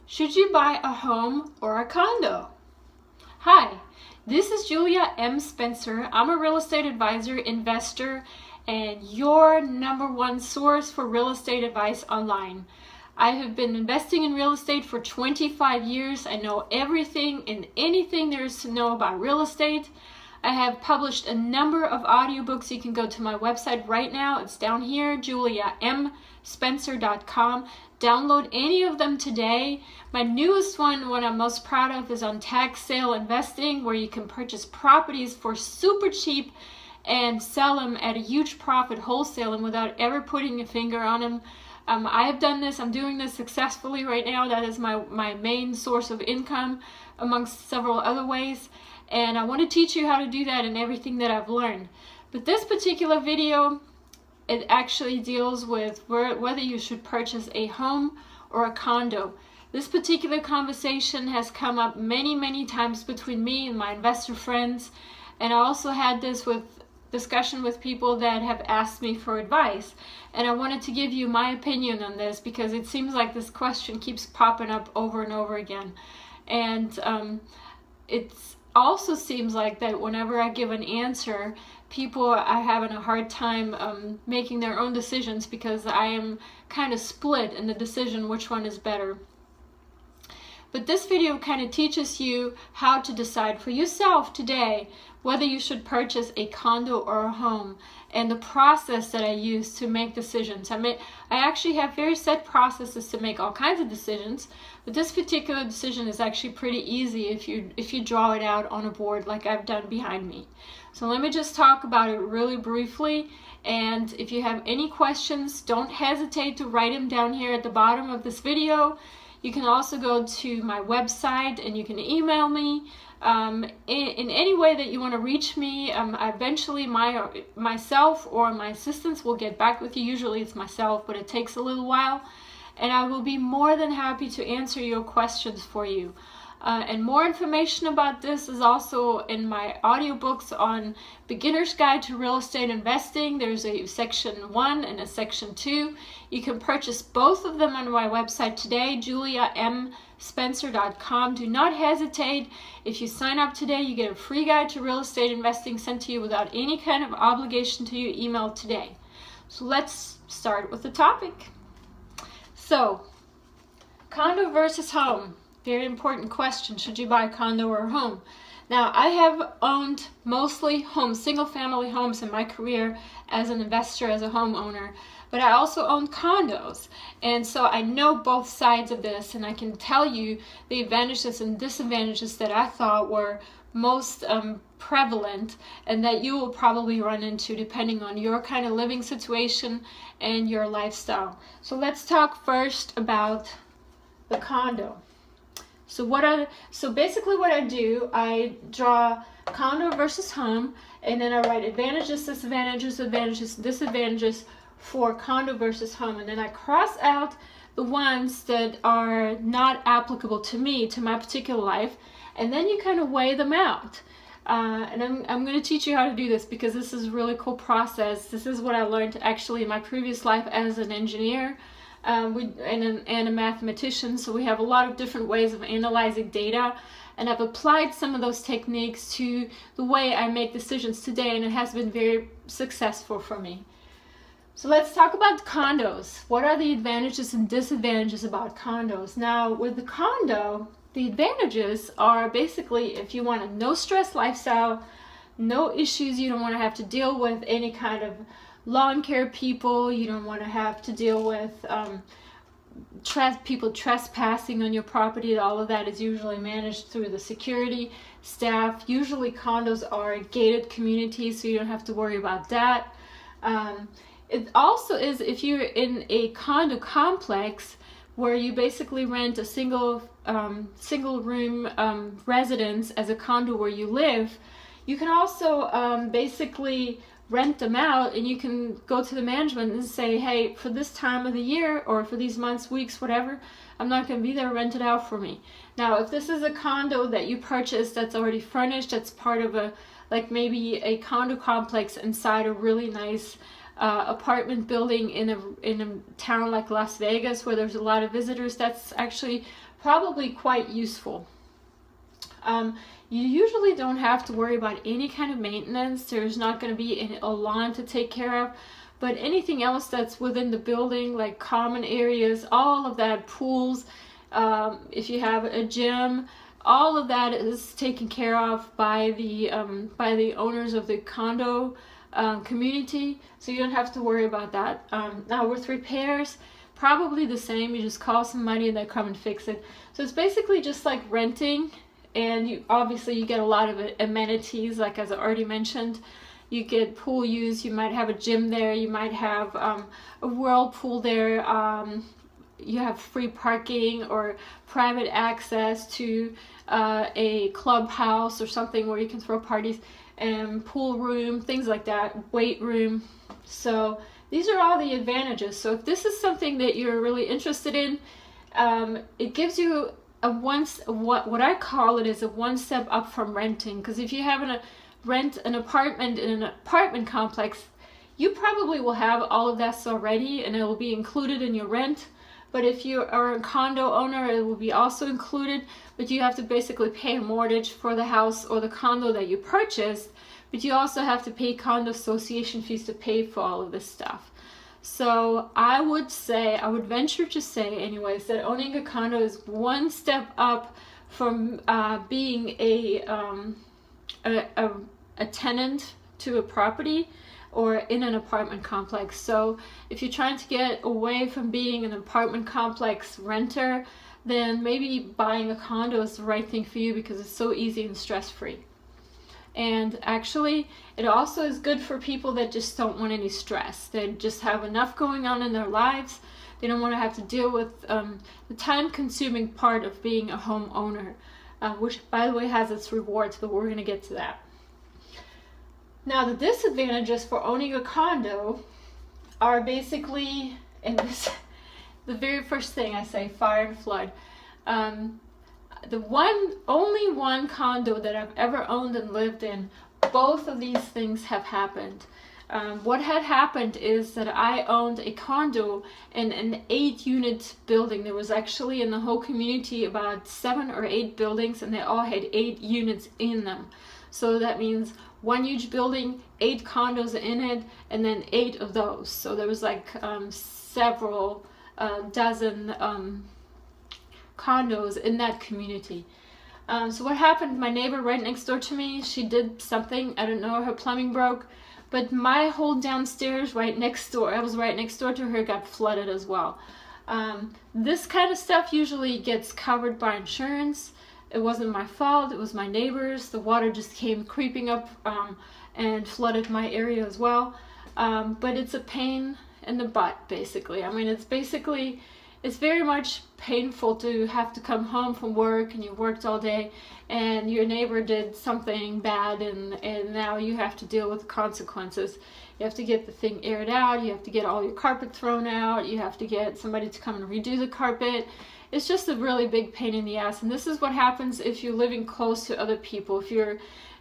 Should you buy a home or a condo? Hi, this is Julia M. Spencer. I'm a real estate advisor, investor, and your #1 source for real estate advice online. I have been investing in real estate for 25 years. I know everything and anything there is to know about real estate. I have published a number of audiobooks. You can go to my website right now. It's down here, juliamspencer.com. Download any of them today. My newest one, what I'm most proud of, is on tax sale investing, where you can purchase properties for super cheap and sell them at a huge profit wholesaling without ever putting a finger on them. I have done this. I'm doing this successfully right now. That is my main source of income, amongst several other ways. And I want to teach you how to do that and everything that I've learned. But this particular video, it actually deals with whether you should purchase a home or a condo. This particular conversation has come up many times between me and my investor friends. And I also had this discussion with people that have asked me for advice. And I wanted to give you my opinion on this because it seems like this question keeps popping up over and over again. And it also seems like that whenever I give an answer, people are having a hard time making their own decisions because I am kind of split in the decision which one is better. But this video kind of teaches you how to decide for yourself today whether you should purchase a condo or a home, and the process that I use to make decisions. I actually have very set processes to make all kinds of decisions, but this particular decision is actually pretty easy if you draw it out on a board like I've done behind me. So let me just talk about it really briefly, and if you have any questions, don't hesitate to write them down here at the bottom of this video. You can also go to my website and you can email me. In any way that you want to reach me. Eventually myself or my assistants will get back with you. Usually it's myself, but it takes a little while. And I will be more than happy to answer your questions for you. And more information about this is also in my audiobooks on Beginner's Guide to Real Estate Investing. There's a section 1 and a section 2. You can purchase both of them on my website today, juliamspencer.com. Do not hesitate. If you sign up today, you get a free guide to real estate investing sent to you without any kind of obligation to your email today. So let's start with the topic. So, condo versus home. Very important question. Should you buy a condo or a home? Now, I have owned mostly homes, single-family homes in my career as an investor, as a homeowner, but I also owned condos. And so I know both sides of this, and I can tell you the advantages and disadvantages that I thought were most prevalent and that you will probably run into depending on your kind of living situation and your lifestyle. So let's talk first about the condo. So basically what I do, I draw condo versus home, and then I write advantages, disadvantages, advantages, disadvantages for condo versus home, and then I cross out the ones that are not applicable to me, to my particular life, and then you kind of weigh them out. And I'm going to teach you how to do this because this is a really cool process. This is what I learned actually in my previous life as an engineer. And a mathematician, so we have a lot of different ways of analyzing data, and I've applied some of those techniques to the way I make decisions today, and it has been very successful for me. So let's talk about condos. What are the advantages and disadvantages about condos? Now, with the condo, the advantages are basically if you want a no-stress lifestyle, no issues, you don't want to have to deal with any kind of lawn care people, you don't want to have to deal with people trespassing on your property. All of that is usually managed through the security staff. Usually condos are gated communities, so you don't have to worry about that. It also is if you're in a condo complex where you basically rent a single room residence as a condo where you live, you can also basically rent them out, and you can go to the management and say, hey, for this time of the year or for these months, weeks, whatever, I'm not going to be there, rent it out for me. Now, if this is a condo that you purchased that's already furnished, that's part of maybe a condo complex inside a really nice apartment building in a town like Las Vegas where there's a lot of visitors, that's actually probably quite useful. You usually don't have to worry about any kind of maintenance. There's not going to be a lawn to take care of, but anything else that's within the building, like common areas, all of that, pools, if you have a gym, all of that is taken care of by the owners of the condo community, so you don't have to worry about that. Now with repairs, probably the same. You just call somebody and they come and fix it. So it's basically just like renting, and you get a lot of amenities, like as I already mentioned. You get pool use, you might have a gym there, you might have a whirlpool there, you have free parking or private access to a clubhouse or something where you can throw parties, and pool room, things like that, weight room. So these are all the advantages. So if this is something that you're really interested in, it gives you what I call it is a one step up from renting. Because if you have rent an apartment in an apartment complex, you probably will have all of that already and it will be included in your rent. But if you are a condo owner, it will be also included, but you have to basically pay a mortgage for the house or the condo that you purchased, but you also have to pay condo association fees to pay for all of this stuff. So I would venture to say anyways, that owning a condo is one step up from being a tenant to a property or in an apartment complex. So if you're trying to get away from being an apartment complex renter, then maybe buying a condo is the right thing for you because it's so easy and stress-free. And actually, it also is good for people that just don't want any stress. They just have enough going on in their lives. They don't want to have to deal with the time-consuming part of being a homeowner, which, by the way, has its rewards, but we're going to get to that. Now, the disadvantages for owning a condo are basically, and this, the very first thing I say, fire and flood. Only one condo that I've ever owned and lived in, both of these things have happened. What had happened is that I owned a condo in an 8-unit building. There was actually in the whole community about 7 or 8 buildings, and they all had 8 units in them. So that means one huge building, 8 condos in it, and then 8 of those. So there was like several dozen condos in that community. So what happened, my neighbor right next door to me, she did something, I don't know, her plumbing broke, but my whole downstairs right next door, I was right next door to her, got flooded as well. This kind of stuff usually gets covered by insurance. It wasn't my fault, it was my neighbor's. The water just came creeping up and flooded my area as well. But it's a pain in the butt, basically. I mean, it's very much painful to have to come home from work and you worked all day and your neighbor did something bad and now you have to deal with the consequences. You have to get the thing aired out, you have to get all your carpet thrown out, you have to get somebody to come and redo the carpet. It's just a really big pain in the ass, and this is what happens if you're living close to other people.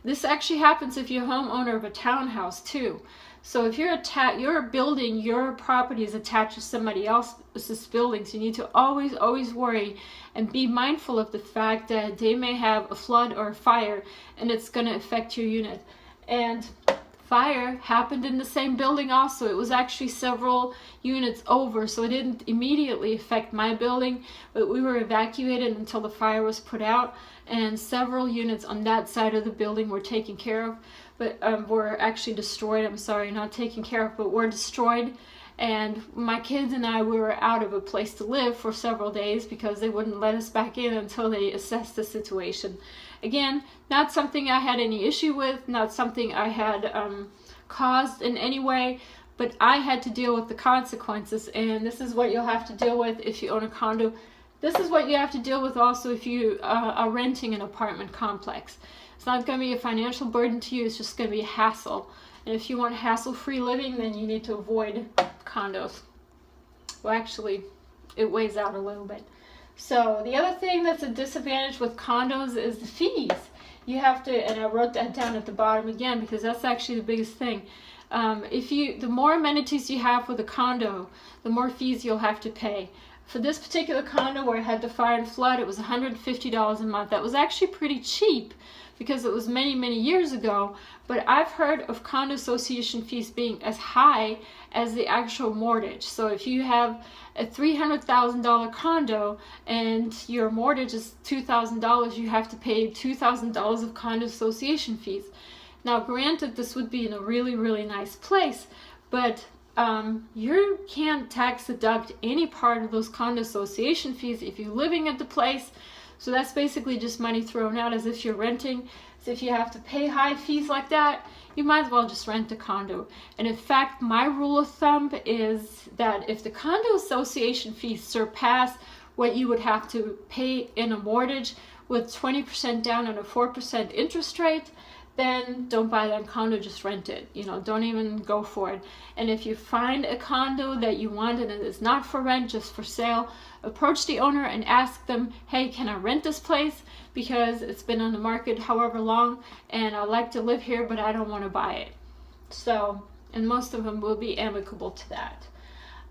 This actually happens if you're a homeowner of a townhouse too. So if you're building, your property is attached to somebody else's buildings, you need to always worry and be mindful of the fact that they may have a flood or a fire and it's going to affect your unit. And fire happened in the same building also. It was actually several units over, so it didn't immediately affect my building, but we were evacuated until the fire was put out, and several units on that side of the building were taken care of, but were actually destroyed. I'm sorry, not taken care of, but were destroyed. And my kids and I, we were out of a place to live for several days because they wouldn't let us back in until they assessed the situation. Again, not something I had any issue with, not something I had caused in any way, but I had to deal with the consequences, and this is what you'll have to deal with if you own a condo. This is what you have to deal with also if you are renting an apartment complex. It's not going to be a financial burden to you, it's just going to be a hassle. And if you want hassle-free living, then you need to avoid condos. Well, actually, it weighs out a little bit. So the other thing that's a disadvantage with condos is the fees. You have to, and I wrote that down at the bottom again because that's actually the biggest thing. The more amenities you have with a condo, the more fees you'll have to pay. For this particular condo where I had the fire and flood, it was $150 a month. That was actually pretty cheap because it was many, many years ago. But I've heard of condo association fees being as high as the actual mortgage. So if you have a $300,000 condo and your mortgage is $2,000, you have to pay $2,000 of condo association fees. Now, granted, this would be in a really, really nice place, but you can't tax deduct any part of those condo association fees if you're living at the place. So that's basically just money thrown out as if you're renting. So if you have to pay high fees like that, you might as well just rent a condo. And in fact, my rule of thumb is that if the condo association fees surpass what you would have to pay in a mortgage with 20% down and a 4% interest rate, then don't buy that condo, just rent it. You know, don't even go for it. And if you find a condo that you want and it is not for rent, just for sale, approach the owner and ask them, hey, can I rent this place? Because it's been on the market however long and I like to live here, but I don't want to buy it. So, and most of them will be amicable to that.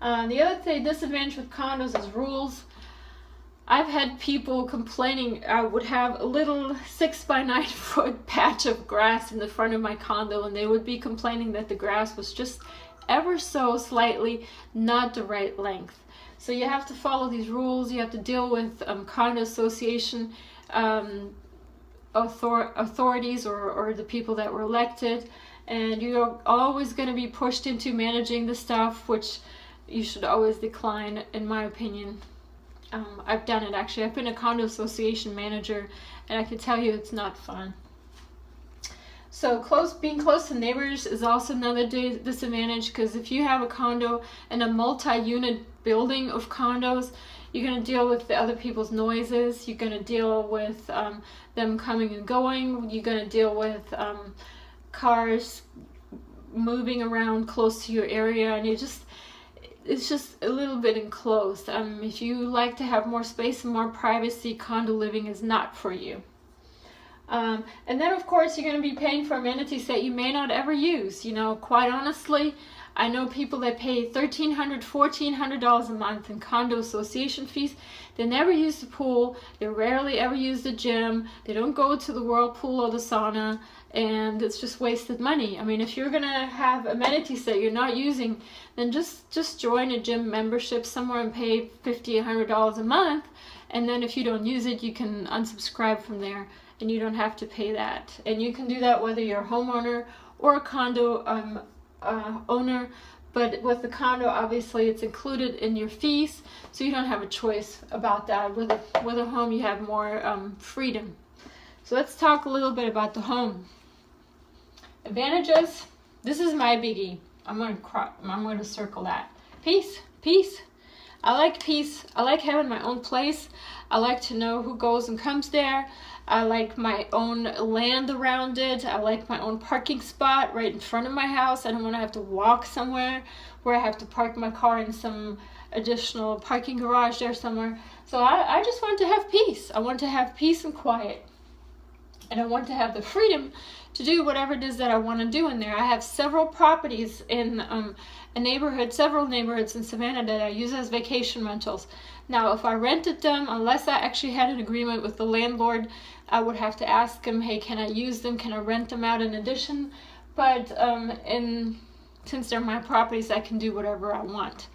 The other disadvantage with condos is rules. I've had people complaining I would have a little 6x9 foot patch of grass in the front of my condo, and they would be complaining that the grass was just ever so slightly not the right length. So you have to follow these rules. You have to deal with condo association authorities or the people that were elected, and you're always going to be pushed into managing the stuff, which you should always decline, in my opinion. I've done it actually. I've been a condo association manager, and I can tell you it's not fun. So being close to neighbors is also another disadvantage, because if you have a condo and a multi-unit building of condos, you're going to deal with the other people's noises. You're going to deal with them coming and going. You're going to deal with cars moving around close to your area, and it's just a little bit enclosed. If you like to have more space and more privacy, condo living is not for you. And then of course you're going to be paying for amenities that you may not ever use. You know, quite honestly, I know people that pay $1,300, $1,400 a month in condo association fees. They never use the pool. They rarely ever use the gym. They don't go to the whirlpool or the sauna, and it's just wasted money. I mean, if you're gonna have amenities that you're not using, then just join a gym membership somewhere and pay $50, $100 a month, and then if you don't use it, you can unsubscribe from there, and you don't have to pay that. And you can do that whether you're a homeowner or a condo owner. But with the condo, obviously it's included in your fees, so you don't have a choice about that. With a home, you have more freedom. So let's talk a little bit about the home. Advantages. This is my biggie. I'm going to circle that. Peace. Peace. I like peace. I like having my own place. I like to know who goes and comes there. I like my own land around it. I like my own parking spot right in front of my house. I don't want to have to walk somewhere where I have to park my car in some additional parking garage there somewhere. So I just want to have peace. I want to have peace and quiet. And I want to have the freedom to do whatever it is that I want to do in there. I have several properties in several neighborhoods in Savannah that I use as vacation rentals. Now, if I rented them, unless I actually had an agreement with the landlord, I would have to ask him, hey, can I use them? Can I rent them out in addition? But since they're my properties, I can do whatever I want.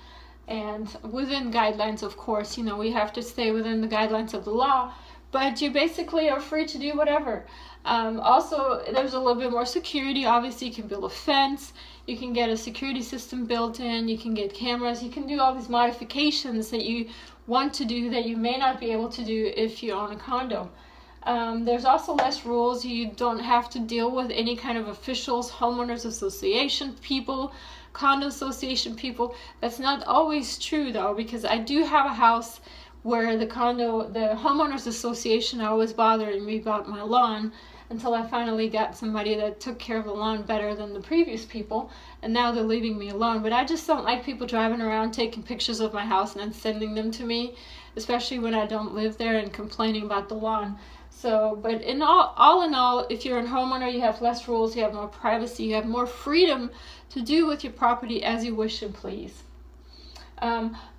And within guidelines, of course, you know, we have to stay within the guidelines of the law, but you basically are free to do whatever. Also, there's a little bit more security. Obviously, you can build a fence, you can get a security system built in, you can get cameras, you can do all these modifications that you want to do that you may not be able to do if you own a condo. There's also less rules. You don't have to deal with any kind of officials, homeowners association people, condo association people. That's not always true though, because I do have a house where the homeowners association always bothering me about my lawn, until I finally got somebody that took care of the lawn better than the previous people, and now they're leaving me alone. But I just don't like people driving around taking pictures of my house and then sending them to me, especially when I don't live there, and complaining about the lawn. So, but all in all, if you're a homeowner, you have less rules, you have more privacy, you have more freedom to do with your property as you wish and please.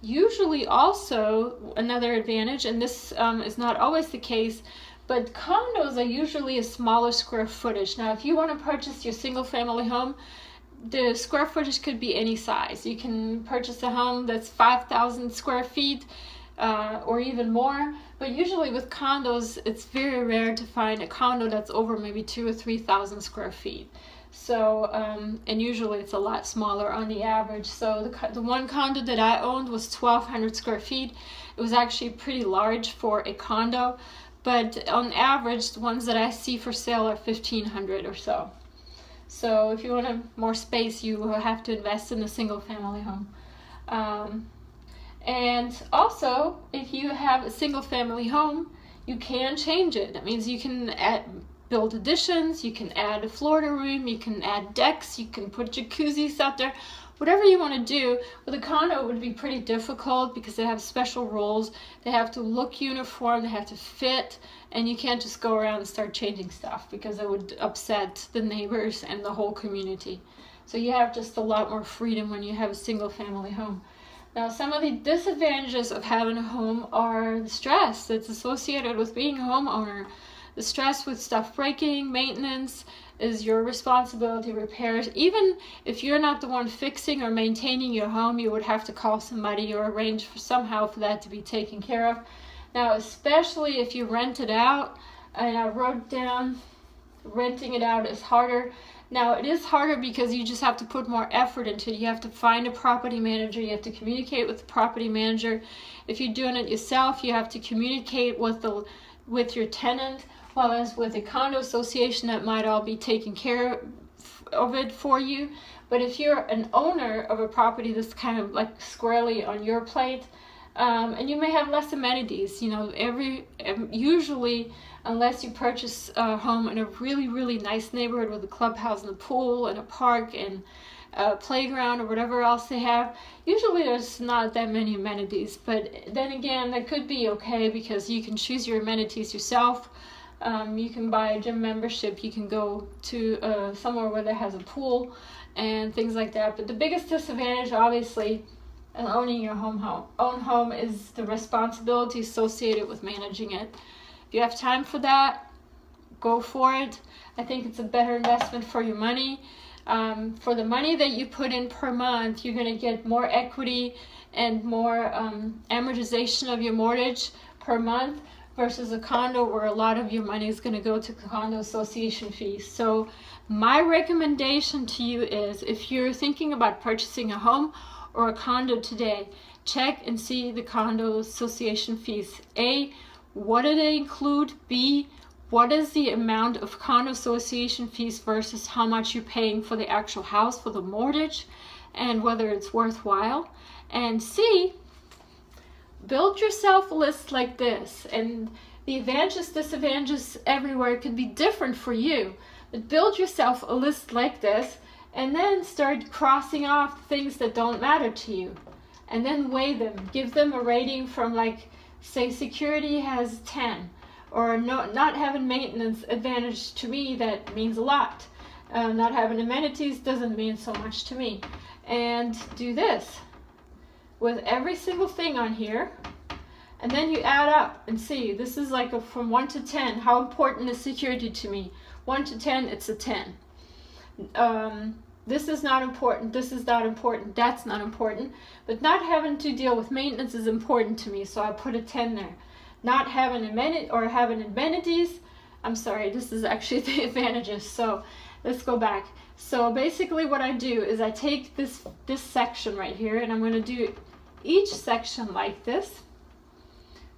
Usually also another advantage, and this is not always the case, but condos are usually a smaller square footage. Now, if you want to purchase your single family home, the square footage could be any size. You can purchase a home that's 5,000 square feet or even more, but usually with condos, it's very rare to find a condo that's over maybe 2,000 or 3,000 square feet. So, and usually it's a lot smaller on the average. So the one condo that I owned was 1,200 square feet. It was actually pretty large for a condo, but on average, the ones that I see for sale are 1,500 or so. So if you want more space, you will have to invest in a single family home. And also, if you have a single family home, you can change it. That means you can build additions, you can add a Florida room, you can add decks, you can put jacuzzis out there, whatever you want to do. With a condo, it would be pretty difficult because they have special rules. They have to look uniform, they have to fit, and you can't just go around and start changing stuff because it would upset the neighbors and the whole community. So you have just a lot more freedom when you have a single family home. Now, some of the disadvantages of having a home are the stress that's associated with being a homeowner. The stress with stuff breaking, maintenance is your responsibility, repairs. Even if you're not the one fixing or maintaining your home, you would have to call somebody or arrange somehow for that to be taken care of. Now, especially if you rent it out, and I wrote down renting it out is harder. Now, it is harder because you just have to put more effort into it. You have to find a property manager. You have to communicate with the property manager. If you're doing it yourself, you have to communicate with your tenant. While as with a condo association, that might all be taken care of it for you. But if you're an owner of a property that's kind of like squarely on your plate, and you may have less amenities, usually, unless you purchase a home in a really, really nice neighborhood with a clubhouse and a pool and a park and a playground or whatever else they have, usually there's not that many amenities. But then again, that could be okay because you can choose your amenities yourself. You can buy a gym membership, you can go to somewhere where there has a pool and things like that. But the biggest disadvantage, obviously, in owning your own home is the responsibility associated with managing it. If you have time for that, go for it. I think it's a better investment for your money. For the money that you put in per month, you're going to get more equity and more amortization of your mortgage per month versus a condo where a lot of your money is going to go to condo association fees. So my recommendation to you is, if you're thinking about purchasing a home or a condo today, check and see the condo association fees. A, what do they include? B, what is the amount of condo association fees versus how much you're paying for the actual house, for the mortgage, and whether it's worthwhile. And C, build yourself a list like this. And the advantages, disadvantages everywhere could be different for you. But build yourself a list like this and then start crossing off things that don't matter to you. And then weigh them. Give them a rating from, like, say security has 10. Or not having maintenance advantage to me, that means a lot. Not having amenities doesn't mean so much to me. And do this with every single thing on here, and then you add up and see, this is like from 1 to 10, how important is security to me? 1 to 10, it's a 10. This is not important, this is not important, that's not important, but not having to deal with maintenance is important to me, so I put a 10 there. Not having having amenities, I'm sorry, this is actually the advantages, so let's go back. So basically what I do is I take this section right here, and I'm going to do each section like this.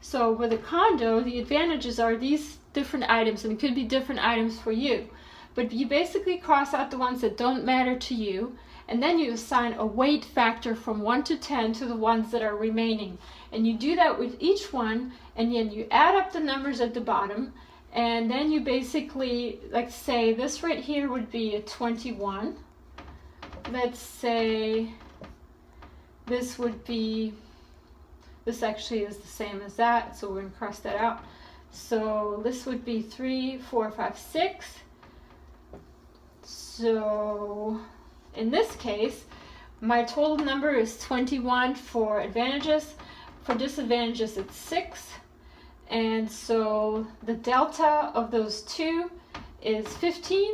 So with a condo, the advantages are these different items, and it could be different items for you. But you basically cross out the ones that don't matter to you, and then you assign a weight factor from 1 to 10 to the ones that are remaining. And you do that with each one, and then you add up the numbers at the bottom, and then you basically, like, say this right here would be a 21. Let's say this would be, this actually is the same as that, so we're going to cross that out. So this would be 3, 4, 5, 6. So in this case, My total number is 21 for advantages. For disadvantages, it's 6. And so the delta of those two is 15.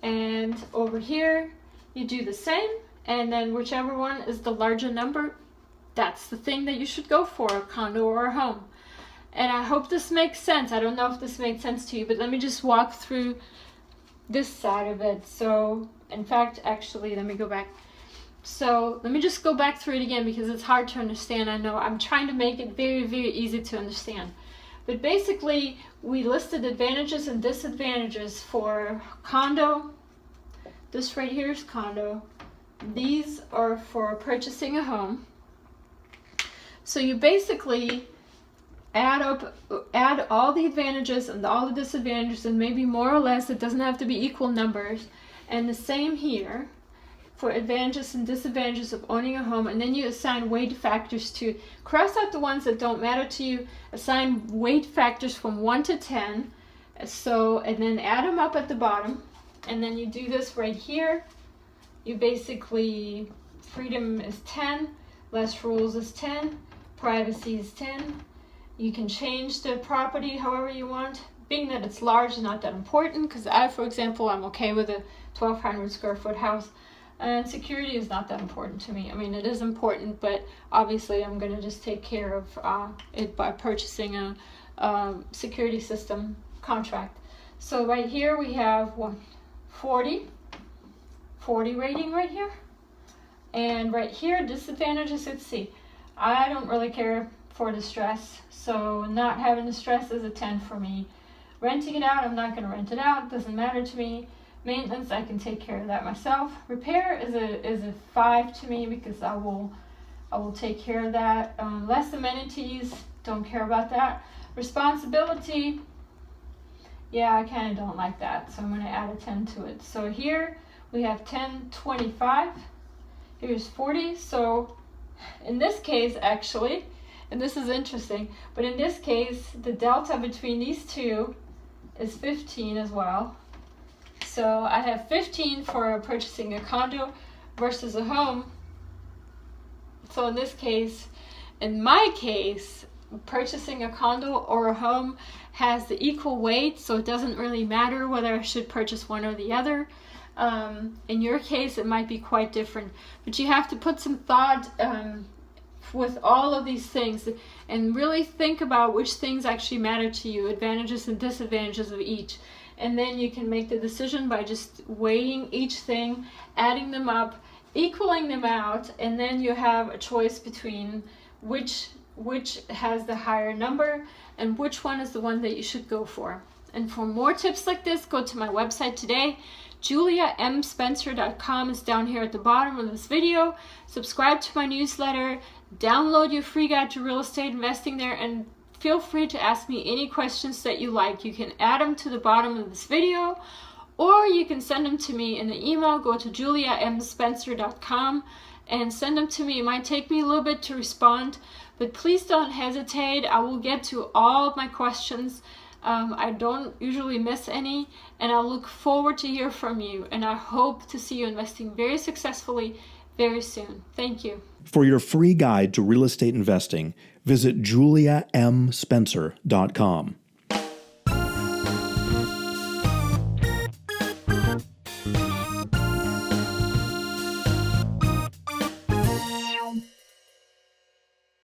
And over here, you do the same. And then whichever one is the larger number, that's the thing that you should go for, a condo or a home. And I hope this makes sense. I don't know if this made sense to you, but let me just walk through this side of it. So, in fact, actually, let me go back. So, let me just go back through it again because it's hard to understand. I know I'm trying to make it very, very easy to understand. But basically, we listed advantages and disadvantages for condo. This right here is condo. These are for purchasing a home. So you basically add all the advantages and all the disadvantages, and maybe more or less, it doesn't have to be equal numbers. And the same here for advantages and disadvantages of owning a home, and then you assign weight factors to, cross out the ones that don't matter to you, assign weight factors from 1 to 10, so, and then add them up at the bottom, and then you do this right here. You basically, freedom is 10, less rules is 10, privacy is 10. You can change the property however you want. Being that it's large is not that important, because I, for example, I'm okay with a 1,200 square foot house, and security is not that important to me. I mean, it is important, but obviously I'm going to just take care of it by purchasing a security system contract. So right here we have 40 rating right here. And right here, disadvantages, let's see. I don't really care for the stress, so not having the stress is a 10 for me. Renting it out, I'm not going to rent it out, it doesn't matter to me. Maintenance, I can take care of that myself. Repair is a 5 to me because I will take care of that. Less amenities, don't care about that. Responsibility, yeah, I kind of don't like that, so I'm going to add a 10 to it. So here we have 10, 25. Here's 40. So in this case, actually, and this is interesting, but in this case, the delta between these two is 15 as well. So I have 15 for purchasing a condo versus a home. So in this case, in my case, purchasing a condo or a home has the equal weight, so it doesn't really matter whether I should purchase one or the other. In your case, it might be quite different, but you have to put some thought with all of these things and really think about which things actually matter to you, advantages and disadvantages of each. And then you can make the decision by just weighing each thing, adding them up, equaling them out, and then you have a choice between which has the higher number and which one is the one that you should go for. And for more tips like this, go to my website today. JuliaMSpencer.com is down here at the bottom of this video. Subscribe to my newsletter, download your free guide to real estate investing there, and feel free to ask me any questions that you like. You can add them to the bottom of this video, or you can send them to me in the email. Go to JuliaMSpencer.com and send them to me. It might take me a little bit to respond, but please don't hesitate. I will get to all of my questions. I don't usually miss any, and I look forward to hear from you, and I hope to see you investing very successfully very soon. Thank you. For your free guide to real estate investing, visit JuliaMSpencer.com.